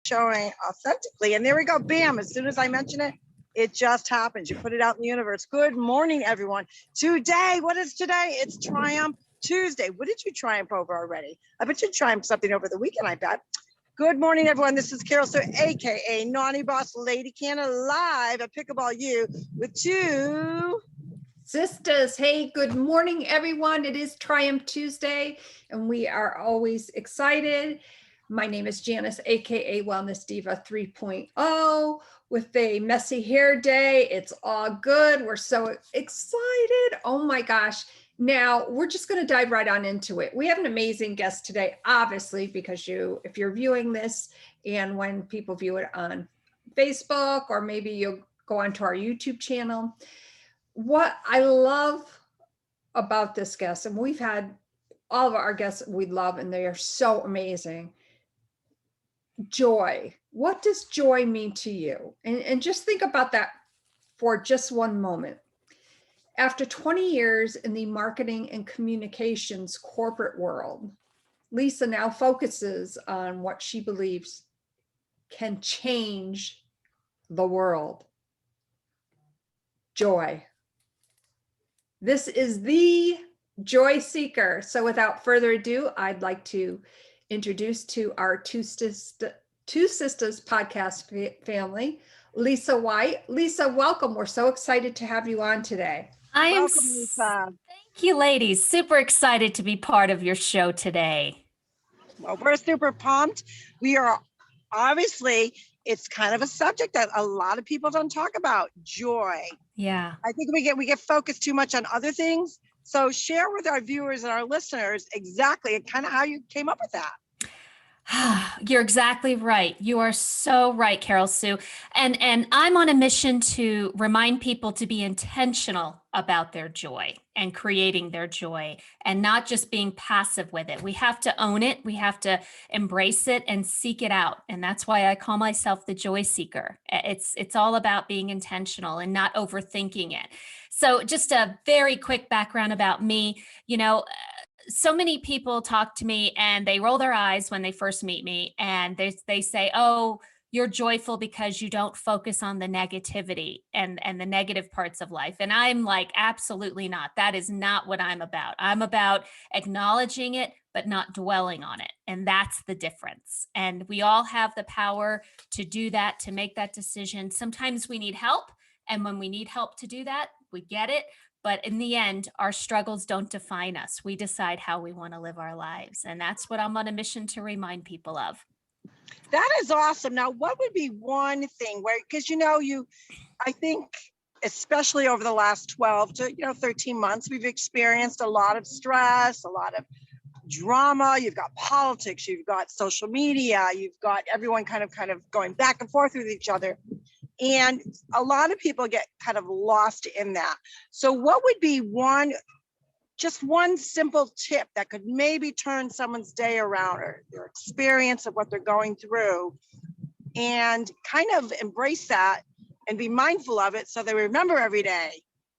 showing authentically. And there we go. Bam. As soon as I mention it, it just happens. You put it out in the universe. Good morning, everyone. Today, what is today? It's Triumph Tuesday. What did you triumph over already? I bet you triumphed something over the weekend, I bet. Good morning, everyone. This is Carol, so AKA Naughty Boss Lady Canna, live at Pickleball U with two sisters. Hey, good morning, everyone. It is Triumph Tuesday, and we are always excited. My name is Janice, AKA Wellness Diva 3.0, with a messy hair day. It's all good. We're so excited. Oh my gosh. Now we're just going to dive right on into it. We have an amazing guest today, obviously, because if you're viewing this and when people view it on Facebook, or maybe you'll go onto our YouTube channel. What I love about this guest, and we've had all of our guests we love, and they are so amazing. Joy. What does joy mean to you? And just think about that for just one moment. After 20 years in the marketing and communications corporate world, Lisa now focuses on what she believes can change the world. Joy. This is the Joy Seeker. So without further ado, I'd like to introduce to our Two Sistas podcast family, Lisa White. Lisa, welcome. We're so excited to have you on today. Welcome, Lisa. Thank you, ladies. Super excited to be part of your show today. Well, we're super pumped. We are obviously, it's kind of a subject that a lot of people don't talk about, joy. Yeah. I think we get focused too much on other things. So share with our viewers and our listeners exactly kind of how you came up with that. You're exactly right. You are so right, Carol Sue. And I'm on a mission to remind people to be intentional about their joy and creating their joy and not just being passive with it. We have to own it. We have to embrace it and seek it out. And that's why I call myself the joy seeker. It's all about being intentional and not overthinking it. So just a very quick background about me, so many people talk to me and they roll their eyes when they first meet me, and they say, oh, you're joyful because you don't focus on the negativity and the negative parts of life. And I'm like, absolutely not. That is not what I'm about. I'm about acknowledging it, but not dwelling on it. And that's the difference. And we all have the power to do that, to make that decision. Sometimes we need help. And when we need help to do that, we get it. But in the end, our struggles don't define us. We decide how we want to live our lives. And that's what I'm on a mission to remind people of. That is awesome. Now, what would be one thing where, because I think, especially over the last 12 to 13 months, we've experienced a lot of stress, a lot of drama. You've got politics, you've got social media, you've got everyone kind of going back and forth with each other. And a lot of people get kind of lost in that. So what would be one simple tip that could maybe turn someone's day around, or their experience of what they're going through, and kind of embrace that and be mindful of it so they remember every day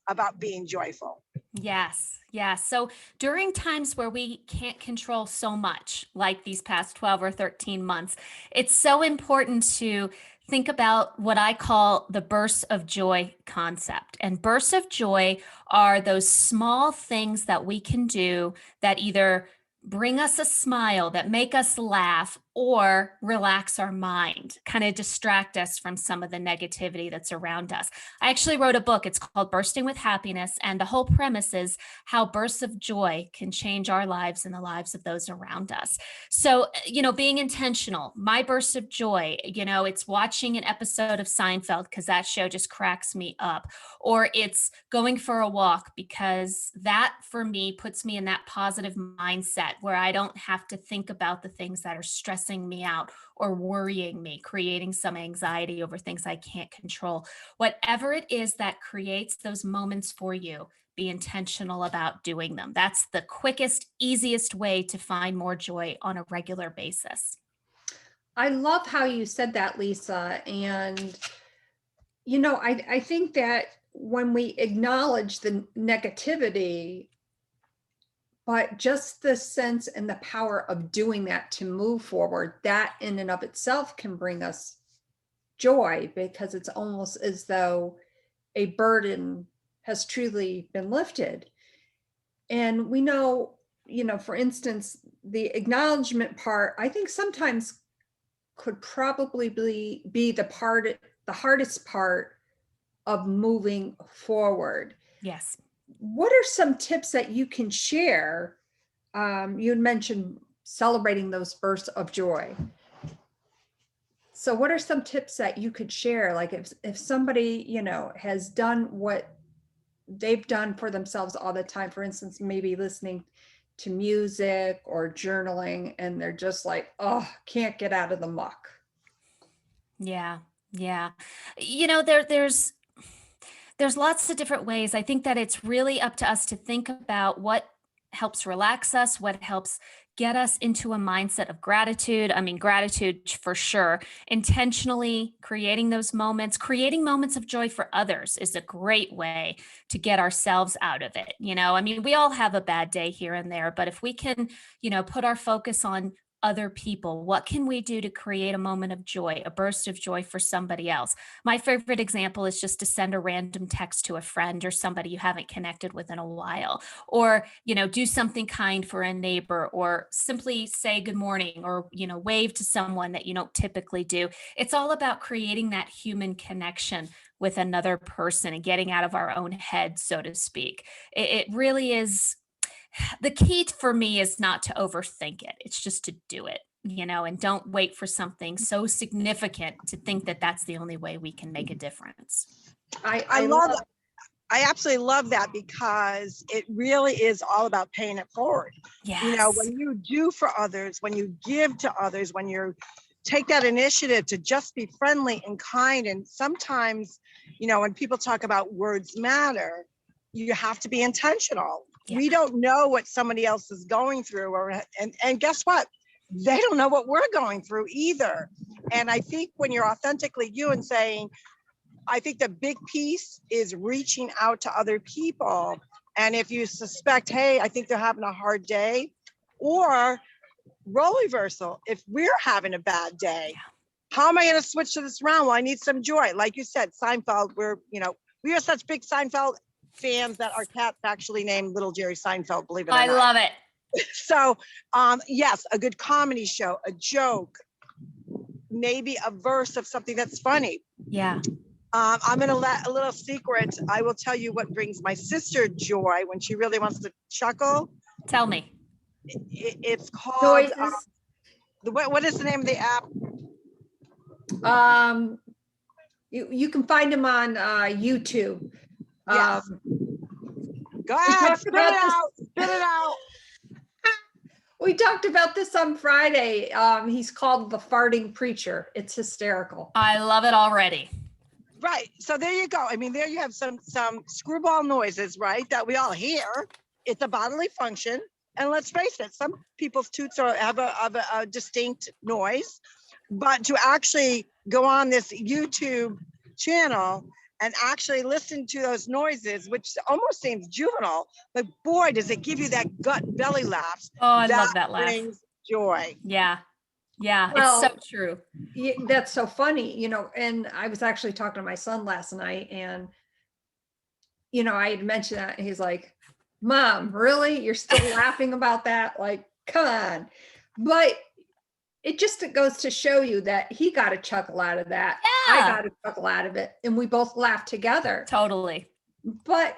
about being joyful? Yes. Yeah. So during times where we can't control so much, like these past 12 or 13 months, it's so important to think about what I call the bursts of joy concept. And bursts of joy are those small things that we can do that either bring us a smile, that make us laugh, or relax our mind, kind of distract us from some of the negativity that's around us. I actually wrote a book. It's called Bursting with Happiness. And the whole premise is how bursts of joy can change our lives and the lives of those around us. So, being intentional, my burst of joy, it's watching an episode of Seinfeld because that show just cracks me up, or it's going for a walk because that for me puts me in that positive mindset where I don't have to think about the things that are stressing me out or worrying me, creating some anxiety over things I can't control. Whatever it is that creates those moments for you, be intentional about doing them. That's the quickest, easiest way to find more joy on a regular basis. I love how you said that, Lisa. And, I think that when we acknowledge the negativity, but just the sense and the power of doing that to move forward, that in and of itself can bring us joy, because it's almost as though a burden has truly been lifted. And we know, for instance, the acknowledgement part, I think sometimes could probably be the hardest part of moving forward. Yes. What are some tips that you can share? You had mentioned celebrating those bursts of joy. So what are some tips that you could share? Like if somebody, has done what they've done for themselves all the time, for instance, maybe listening to music or journaling, and they're just like, oh, can't get out of the muck. Yeah. Yeah. There's lots of different ways. I think that it's really up to us to think about what helps relax us, what helps get us into a mindset of gratitude. I mean, gratitude for sure. Intentionally creating those moments, creating moments of joy for others is a great way to get ourselves out of it. I mean, we all have a bad day here and there, but if we can, put our focus on other people, what can we do to create a moment of joy, a burst of joy for somebody else? My favorite example is just to send a random text to a friend or somebody you haven't connected with in a while, or, do something kind for a neighbor, or simply say good morning, or, wave to someone that you don't typically do. It's all about creating that human connection with another person and getting out of our own head, so to speak. It really is. The key for me is not to overthink it. It's just to do it, and don't wait for something so significant to think that that's the only way we can make a difference. I absolutely love that, because it really is all about paying it forward. Yes. When you do for others, when you give to others, when you take that initiative to just be friendly and kind. And sometimes, when people talk about words matter, you have to be intentional. Yeah. We don't know what somebody else is going through, and guess what? They don't know what we're going through either. And I think when you're authentically you and saying, I think the big piece is reaching out to other people. And if you suspect, hey, I think they're having a hard day, or role reversal, if we're having a bad day, how am I going to switch to this round? Well, I need some joy. Like you said, Seinfeld, we are such big Seinfeld fans that our cat's actually named Little Jerry Seinfeld, believe it or not. I love it. So, yes, a good comedy show, a joke, maybe a verse of something that's funny. Yeah. I'm going to let a little secret. I will tell you what brings my sister joy when she really wants to chuckle. Tell me. It's called, what is the name of the app? You can find them on YouTube. Yes. Go ahead, spit it out. We talked about this on Friday. He's called The Farting Preacher. It's hysterical. I love it already. Right. So there you go. I mean, there you have some screwball noises, right, that we all hear. It's a bodily function. And let's face it, some people's toots have a distinct noise. But to actually go on this YouTube channel and actually listen to those noises, which almost seems juvenile, but boy, does it give you that gut belly laugh. Oh, I love that laugh. Brings joy. Yeah. Yeah, well, it's so true. That's so funny, and I was actually talking to my son last night, and, I had mentioned that, and he's like, Mom, really? You're still laughing about that? Like, come on. But it goes to show you that he got a chuckle out of that. Yeah. I got a chuckle out of it, and we both laughed together. Totally. But,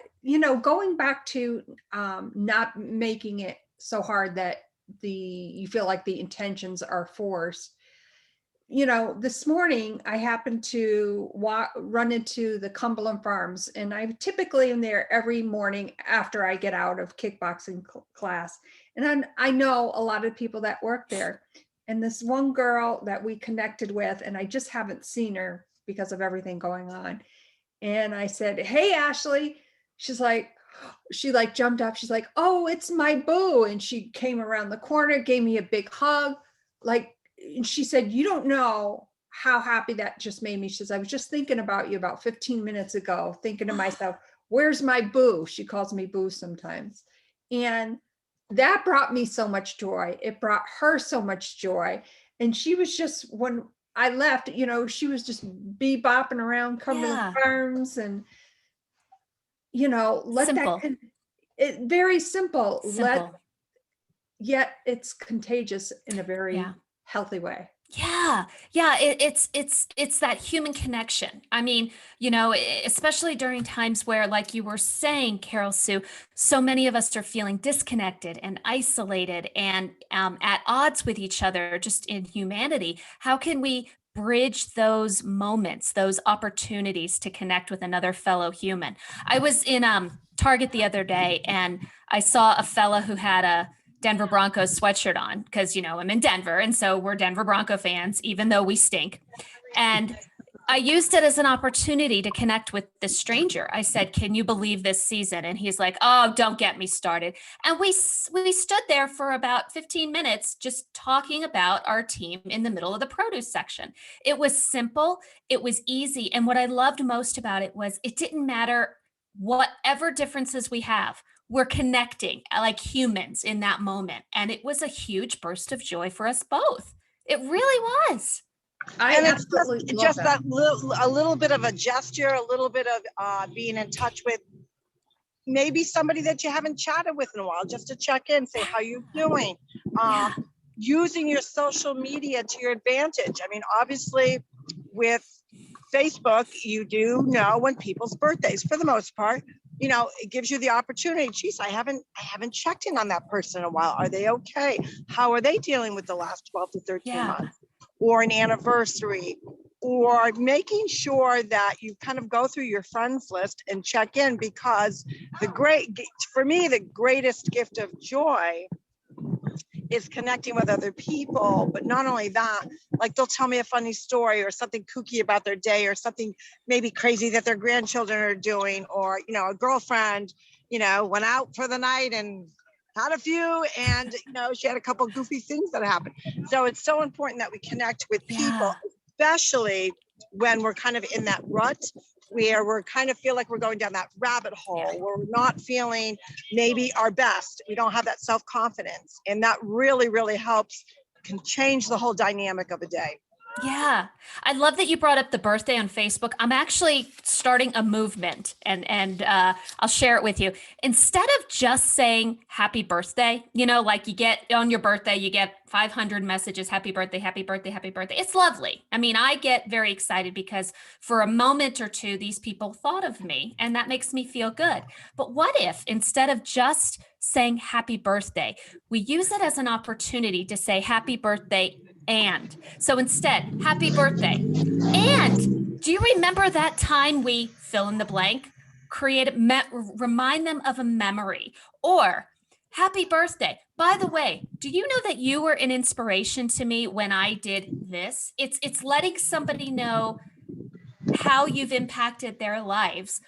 going back to not making it so hard that you feel like the intentions are forced. This morning I happened to run into the Cumberland Farms, and I typically am there every morning after I get out of kickboxing class. And I know a lot of people that work there. And this one girl that we connected with, and I just haven't seen her because of everything going on. And I said, hey, Ashley. She jumped up. She's like, oh, it's my boo. And she came around the corner, gave me a big hug. And she said, you don't know how happy that just made me. She says, I was just thinking about you about 15 minutes ago, thinking to myself, where's my boo? She calls me boo sometimes. And that brought me so much joy. It brought her so much joy. And she was just, when I left, you know, she was just bebopping around, coming to Yeah. the arms, and, you know, Simple. very simple. Simple. Yet it's contagious in a very healthy way. Yeah. Yeah. It's that human connection. I mean, you know, especially during times where, like you were saying, Carol Sue, so many of us are feeling disconnected and isolated and at odds with each other, just in humanity. How can we bridge those moments, those opportunities to connect with another fellow human? I was in Target the other day, and I saw a fella who had a Denver Broncos sweatshirt on, because, you know, I'm in Denver, and so we're Denver Bronco fans, even though we stink. And I used it as an opportunity to connect with this stranger. I said, "Can you believe this season?" And he's like, "Oh, don't get me started." And we stood there for about 15 minutes just talking about our team in the middle of the produce section. It was simple, it was easy, and what I loved most about it was it didn't matter whatever differences we have. We're connecting like humans in that moment. And it was a huge burst of joy for us both. It really was. And it's just that a little bit of a gesture, a little bit of being in touch with maybe somebody that you haven't chatted with in a while, just to check in, say, how you doing? Using your social media to your advantage. I mean, obviously with Facebook, you do know when people's birthdays, for the most part. You know, it gives you the opportunity. Geez, I haven't checked in on that person in a while. Are they okay? How are they dealing with the last 12 to 13 months? Or an anniversary, or making sure that you kind of go through your friends list and check in, because for me, the greatest gift of joy is connecting with other people. But not only that, like they'll tell me a funny story or something kooky about their day, or something maybe crazy that their grandchildren are doing, or, you know, a girlfriend, you know, went out for the night and had a few, and, you know, she had a couple of goofy things that happened. So it's so important that we connect with people, especially when we're kind of in that rut where we're kind of feel like we're going down that rabbit hole, where we're not feeling maybe our best. We don't have that self-confidence. And that really, really can change the whole dynamic of a day. Yeah. I love that you brought up the birthday on Facebook. I'm actually starting a movement, and I'll share it with you. Instead of just saying happy birthday, you know, like you get on your birthday, you get 500 messages, happy birthday, happy birthday, happy birthday. It's lovely. I mean, I get very excited because for a moment or two, these people thought of me, and that makes me feel good. But what if instead of just saying happy birthday, we use it as an opportunity to say happy birthday? And so instead, happy birthday. And do you remember that time we fill in the blank, remind them of a memory? Or happy birthday. By the way, do you know that you were an inspiration to me when I did this? It's letting somebody know how you've impacted their lives.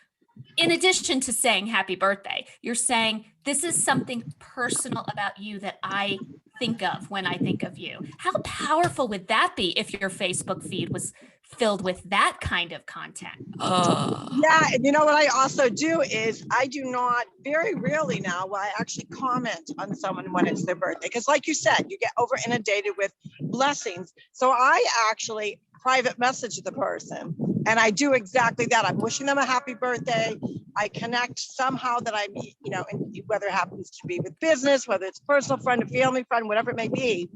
In addition to saying happy birthday, you're saying this is something personal about you that I think of when I think of you. How powerful would that be if your Facebook feed was filled with that kind of content? Yeah, and you know what I also do is I do not, very rarely now, will I actually comment on someone when it's their birthday. Because like you said, you get over inundated with blessings. So I actually private message the person, and I do exactly that. I'm wishing them a happy birthday. I connect somehow that I'm, you know, whether it happens to be with business, whether it's personal friend, a family friend, whatever it may be.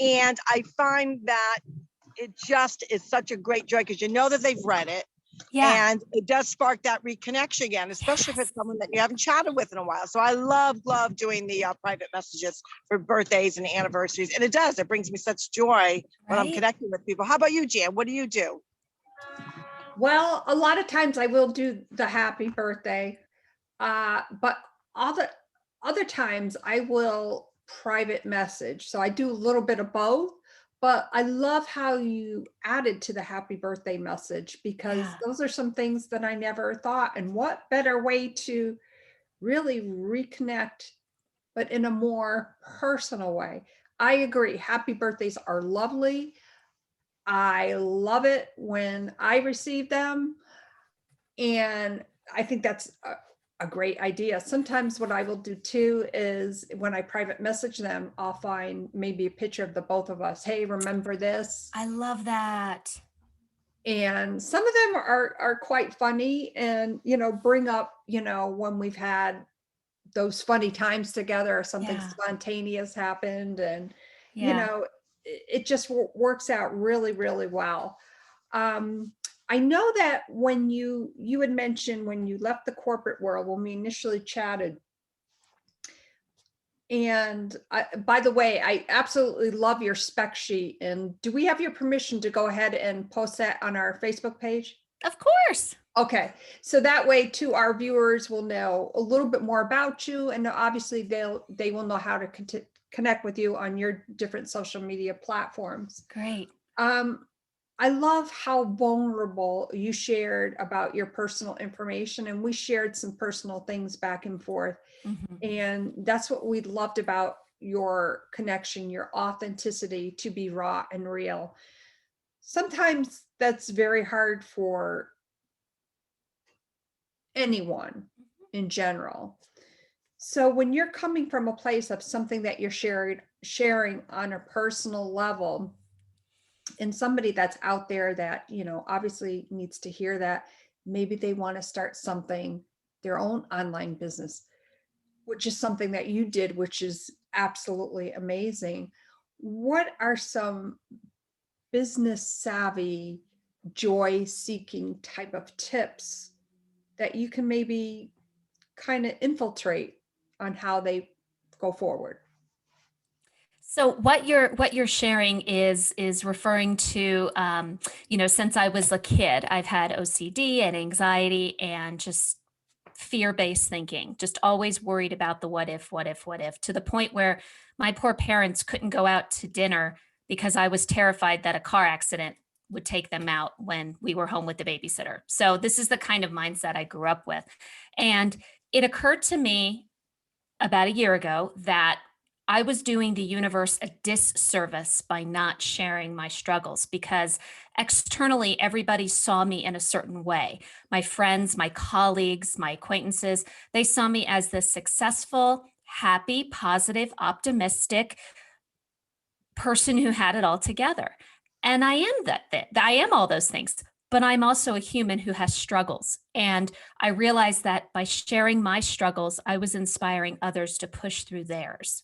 And I find that it just is such a great joy, because you know that they've read it. And it does spark that reconnection again, especially if it's someone that you haven't chatted with in a while. So I love doing the private messages for birthdays and anniversaries. And it brings me such joy when I'm connecting with people. How about you, Jan? What do you do? Well, a lot of times I will do the happy birthday, but other times I will private message. So I do a little bit of both, but I love how you added to the happy birthday message, because those are some things that I never thought. And what better way to really reconnect, but in a more personal way. I agree. Happy birthdays are lovely. I love it when I receive them. And I think that's a great idea. Sometimes what I will do too is when I private message them, I'll find maybe a picture of the both of us. Hey, remember this? I love that. And some of them are quite funny and, bring up, when we've had those funny times together or something Yeah. spontaneous happened. And, Yeah. it just works out really, really well. I know that when you had mentioned when you left the corporate world, when we initially chatted, and by the way, I absolutely love your spec sheet. And do we have your permission to go ahead and post that on our Facebook page? Of course. Okay, so that way too, our viewers will know a little bit more about you, and obviously they will know how to connect with you on your different social media platforms. Great. I love how vulnerable you shared about your personal information, and we shared some personal things back and forth. Mhm. And that's what we loved about your connection, your authenticity to be raw and real. Sometimes that's very hard for anyone in general. So when you're coming from a place of something that you're sharing on a personal level, and somebody that's out there that, obviously needs to hear that, maybe they want to start something, their own online business, which is something that you did, which is absolutely amazing. What are some business savvy, joy seeking type of tips that you can maybe kind of infiltrate on how they go forward? So what you're sharing is referring to, since I was a kid, I've had OCD and anxiety and just fear-based thinking, just always worried about the what if, to the point where my poor parents couldn't go out to dinner because I was terrified that a car accident would take them out when we were home with the babysitter. So this is the kind of mindset I grew up with. And it occurred to me about a year ago that I was doing the universe a disservice by not sharing my struggles, because externally everybody saw me in a certain way. My friends, my colleagues, my acquaintances, they saw me as this successful, happy, positive, optimistic person who had it all together. And I am I am all those things, but I'm also a human who has struggles. And I realized that by sharing my struggles, I was inspiring others to push through theirs.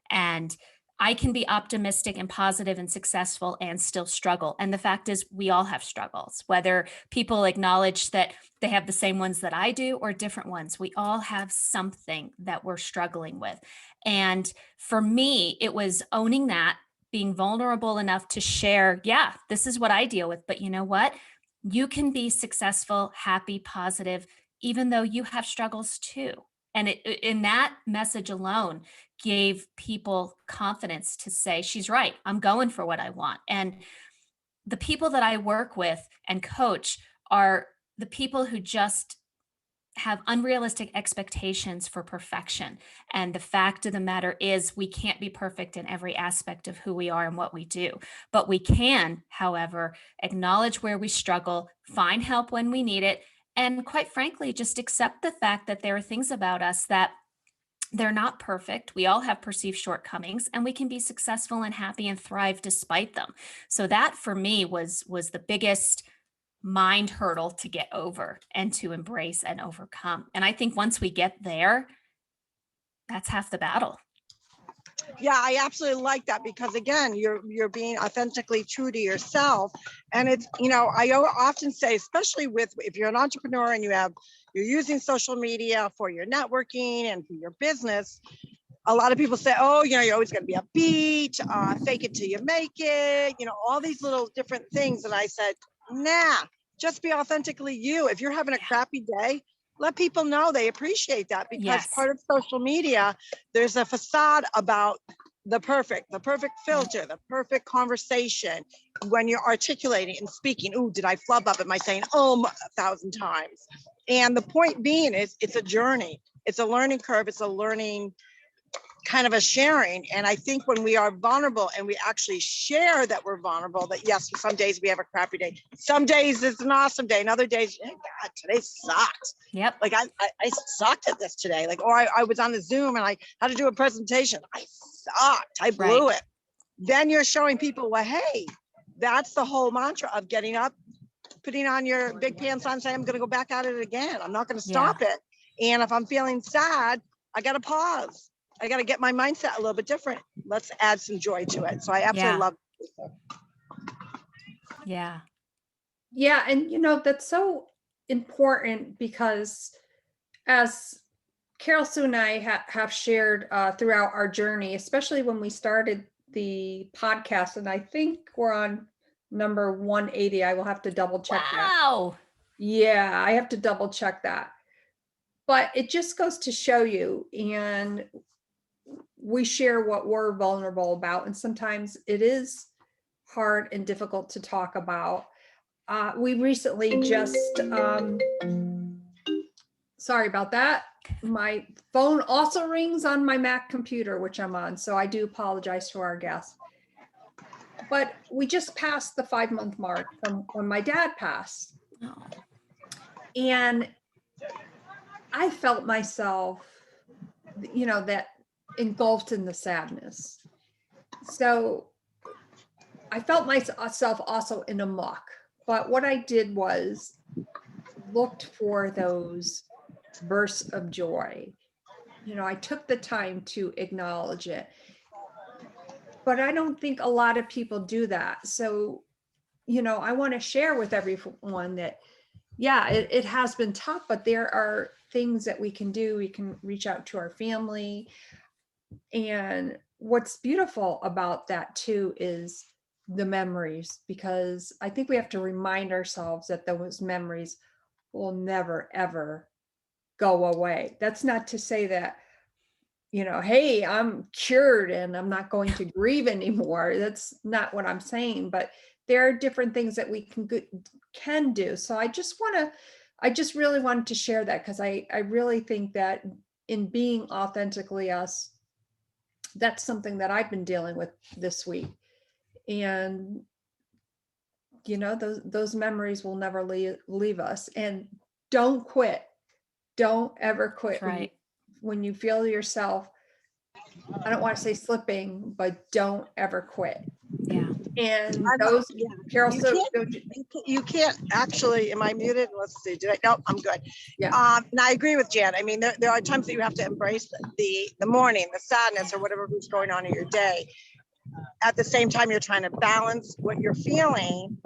And I can be optimistic and positive and successful and still struggle. And the fact is, we all have struggles, whether people acknowledge that they have the same ones that I do or different ones. We all have something that we're struggling with. And for me, it was owning that, being vulnerable enough to share, yeah, this is what I deal with. But you know what? You can be successful, happy, positive, even though you have struggles too. And in that message alone gave people confidence to say, she's right, I'm going for what I want. And the people that I work with and coach are the people who just have unrealistic expectations for perfection. And the fact of the matter is, we can't be perfect in every aspect of who we are and what we do. But we can, however, acknowledge where we struggle, find help when we need it, and quite frankly, just accept the fact that there are things about us that they're not perfect. We all have perceived shortcomings, and we can be successful and happy and thrive despite them. So that for me was the biggest mind hurdle to get over and to embrace and overcome. And I think once we get there, that's half the battle. Yeah, I absolutely like that, because again, you're being authentically true to yourself. And it's, I often say, especially if you're an entrepreneur and you're using social media for your networking and for your business, a lot of people say, oh, you're always going to be upbeat, fake it till you make it, all these little different things. And I said, nah, just be authentically you. If you're having a crappy day, let people know. They appreciate that, because Yes. part of social media, there's a facade about the perfect filter, the perfect conversation. When you're articulating and speaking, ooh, did I flub up? Am I saying 1,000 times? And the point being is, it's a journey. It's a learning curve. It's a learning kind of a sharing. And I think when we are vulnerable and we actually share that we're vulnerable, that yes, some days we have a crappy day. Some days it's an awesome day. And other days, oh God, today sucked. Yep. Like I sucked at this today. Like, or I was on a Zoom and I had to do a presentation. I sucked. I blew it. Then you're showing people, well, hey, that's the whole mantra of getting up, putting on your big pants on, saying, I'm going to go back at it again. I'm not going to stop it. And if I'm feeling sad, I got to pause. I got to get my mindset a little bit different. Let's add some joy to it. So I absolutely love it. Yeah. Yeah. And, you know, that's so important because as Carol Sue and I have shared throughout our journey, especially when we started the podcast, and I think we're on number 180. I will have to double check that. Wow. Yeah, I have to double check that. But it just goes to show you, and we share what we're vulnerable about. And sometimes it is hard and difficult to talk about. We recently just, sorry about that. My phone also rings on my Mac computer, which I'm on. So I do apologize to our guests. But we just passed the 5-month mark from when my dad passed. Oh. And I felt myself, you know, that engulfed in the sadness. So I felt myself also in a muck. But what I did was looked for those bursts of joy. You know, I took the time to acknowledge it. But I don't think a lot of people do that. So, you know, I want to share with everyone that, yeah, it has been tough, but there are things that we can do. We can reach out to our family. And what's beautiful about that too is the memories, because I think we have to remind ourselves that those memories will never, ever go away. That's not to say that, you know, hey, I'm cured and I'm not going to grieve anymore. That's not what I'm saying, but there are different things that we can do. So I just really wanted to share that, because I really think that in being authentically us, that's something that I've been dealing with this week. And, you know, those memories will never leave us. And don't quit. Don't ever quit. Right. When you feel yourself, I don't want to say slipping, but don't ever quit. Yeah. And those, Carol, you can't actually, am I muted? Let's see, no, I'm good. Yeah. And I agree with Jan. I mean, there are times that you have to embrace the mourning, the sadness, or whatever is going on in your day. At the same time, you're trying to balance what you're feeling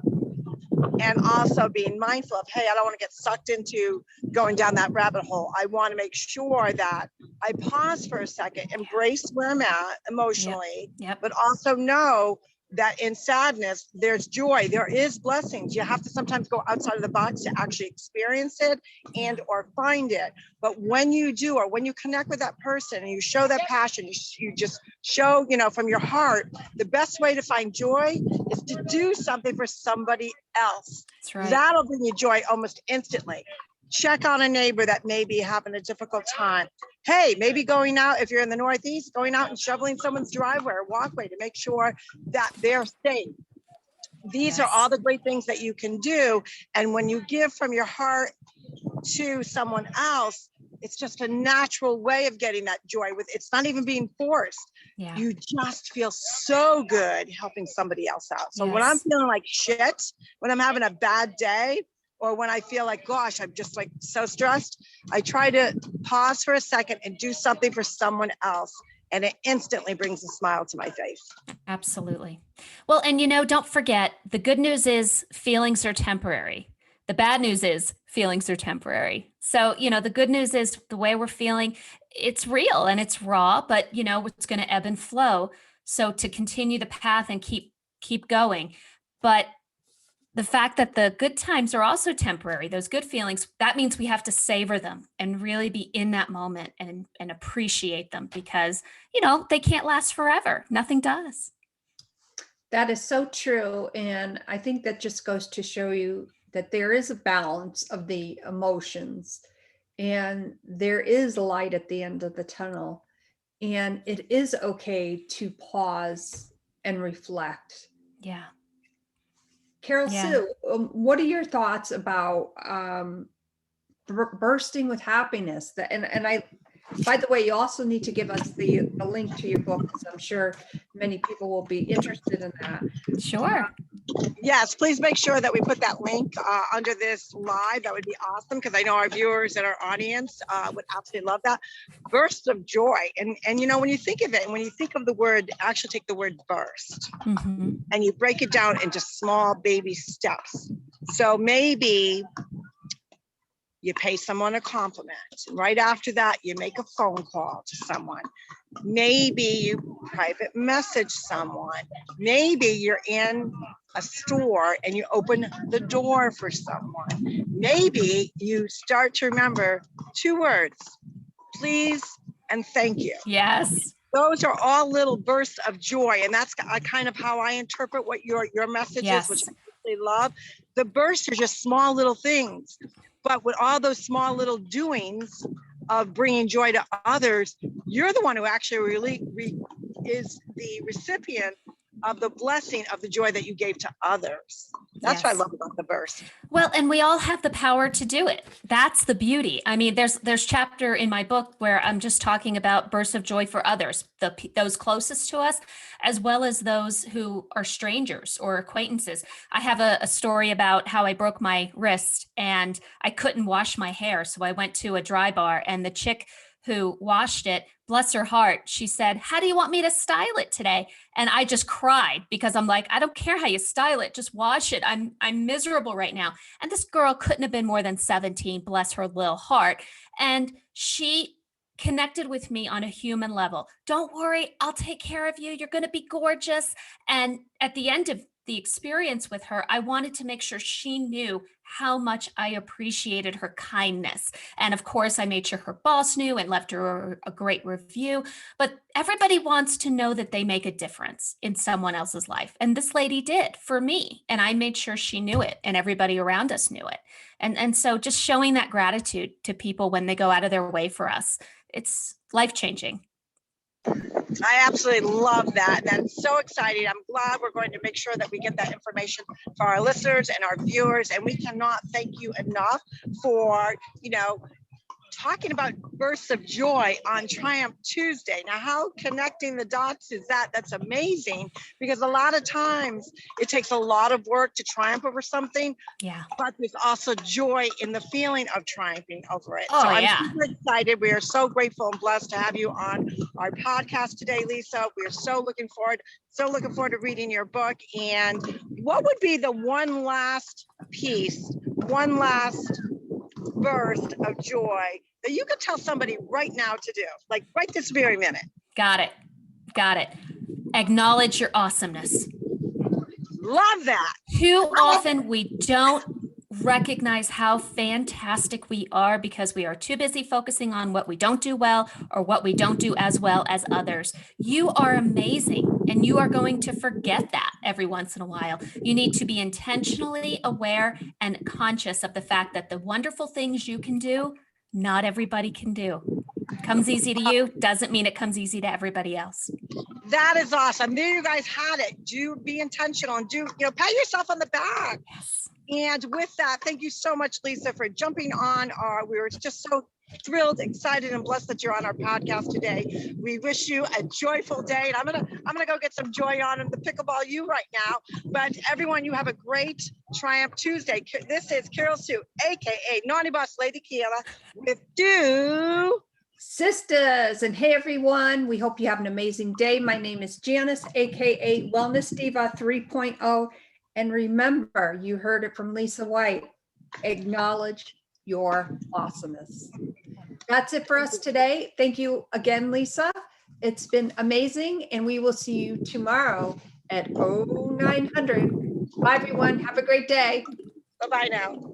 and also being mindful of, hey, I don't want to get sucked into going down that rabbit hole. I want to make sure that I pause for a second, embrace where I'm at emotionally, but also know that in sadness, there's joy, there is blessings. You have to sometimes go outside of the box to actually experience it and or find it. But when you do, or when you connect with that person and you show that passion, you just show, you know, from your heart, the best way to find joy is to do something for somebody else. That's right. That'll bring you joy almost instantly. Check on a neighbor that may be having a difficult time. Hey, maybe going out, if you're in the Northeast, going out and shoveling someone's driveway or walkway to make sure that they're safe. These are all the great things that you can do. And when you give from your heart to someone else, it's just a natural way of getting that joy. It's not even being forced. Yeah. You just feel so good helping somebody else out. So when I'm feeling like shit, when I'm having a bad day, or when I feel like, gosh, I'm just like so stressed, I try to pause for a second and do something for someone else. And it instantly brings a smile to my face. Absolutely. Well, and you know, don't forget, the good news is feelings are temporary. The bad news is feelings are temporary. So, you know, the good news is the way we're feeling, it's real and it's raw, but you know, it's going to ebb and flow. So to continue the path and keep going. But the fact that the good times are also temporary, those good feelings, that means we have to savor them and really be in that moment and appreciate them, because, you know, they can't last forever. Nothing does. That is so true. And I think that just goes to show you that there is a balance of the emotions and there is light at the end of the tunnel. And it is okay to pause and reflect. Yeah. Carol Yeah. Sue, what are your thoughts about bursting with happiness? And I, by the way, you also need to give us the link to your book, because I'm sure many people will be interested in that. Sure. Yes, please make sure that we put that link under this live. That would be awesome, because I know our viewers and our audience would absolutely love that. Burst of joy. And you know, when you think of it, and when you think of the word, actually take the word burst Mhm. and you break it down into small baby steps. So maybe you pay someone a compliment. Right after that, you make a phone call to someone. Maybe you private message someone. Maybe you're in a store and you open the door for someone. Maybe you start to remember 2 words, please and thank you. Yes. Those are all little bursts of joy. And that's kind of how I interpret what your message is, which Yes. I really love. The bursts are just small little things. But with all those small little doings of bringing joy to others, you're the one who actually really is the recipient of the blessing of the joy that you gave to others. That's what I Yes. love about the burst. Well, and we all have the power to do it. That's the beauty. I mean, there's chapter in my book where I'm just talking about bursts of joy for others, those closest to us, as well as those who are strangers or acquaintances. I have a story about how I broke my wrist and I couldn't wash my hair. So I went to a dry bar, and the chick who washed it, bless her heart, she said, "How do you want me to style it today?" And I just cried, because I'm like, I don't care how you style it, just wash it. I'm miserable right now. And this girl couldn't have been more than 17, bless her little heart. And she connected with me on a human level. Don't worry, I'll take care of you. You're going to be gorgeous. And at the end of the experience with her, I wanted to make sure she knew how much I appreciated her kindness. And of course, I made sure her boss knew and left her a great review. But everybody wants to know that they make a difference in someone else's life. And this lady did for me. And I made sure she knew it, and everybody around us knew it. And so just showing that gratitude to people when they go out of their way for us, it's life-changing. I absolutely love that. That's so exciting. I'm glad we're going to make sure that we get that information for our listeners and our viewers. And we cannot thank you enough for, talking about bursts of joy on Triumph Tuesday. Now, how connecting the dots is that? That's amazing, because a lot of times it takes a lot of work to triumph over something. Yeah. But there's also joy in the feeling of triumphing over it. Oh, so I'm yeah. super excited. We are so grateful and blessed to have you on our podcast today, Lisa. We're so looking forward to reading your book. And what would be the one last piece, one last burst of joy that you could tell somebody right now to do, like right this very minute? Got it. Acknowledge your awesomeness. Love that. Too often we don't recognize how fantastic we are, because we are too busy focusing on what we don't do well or what we don't do as well as others. You are amazing, and you are going to forget that every once in a while. You need to be intentionally aware and conscious of the fact that the wonderful things you can do, not everybody can do. Comes easy to you doesn't mean it comes easy to everybody else. That is awesome. There you guys had it. Do be intentional and pat yourself on the back. Yes. And with that, thank you so much, Lisa, for jumping on. We were just so thrilled, excited, and blessed that you're on our podcast today. We wish you a joyful day. And I'm gonna go get some joy on in the pickleball U right now. But everyone, you have a great Triumph Tuesday. This is Carol Sue, aka Naughty Boss Lady Keela, with TwoSistas. And hey, everyone, we hope you have an amazing day. My name is Janice, aka Wellness Diva 3.0. And remember, you heard it from Lisa White, acknowledge your awesomeness. That's it for us today. Thank you again, Lisa. It's been amazing, and we will see you tomorrow at 0900. Bye, everyone. Have a great day. Bye-bye now.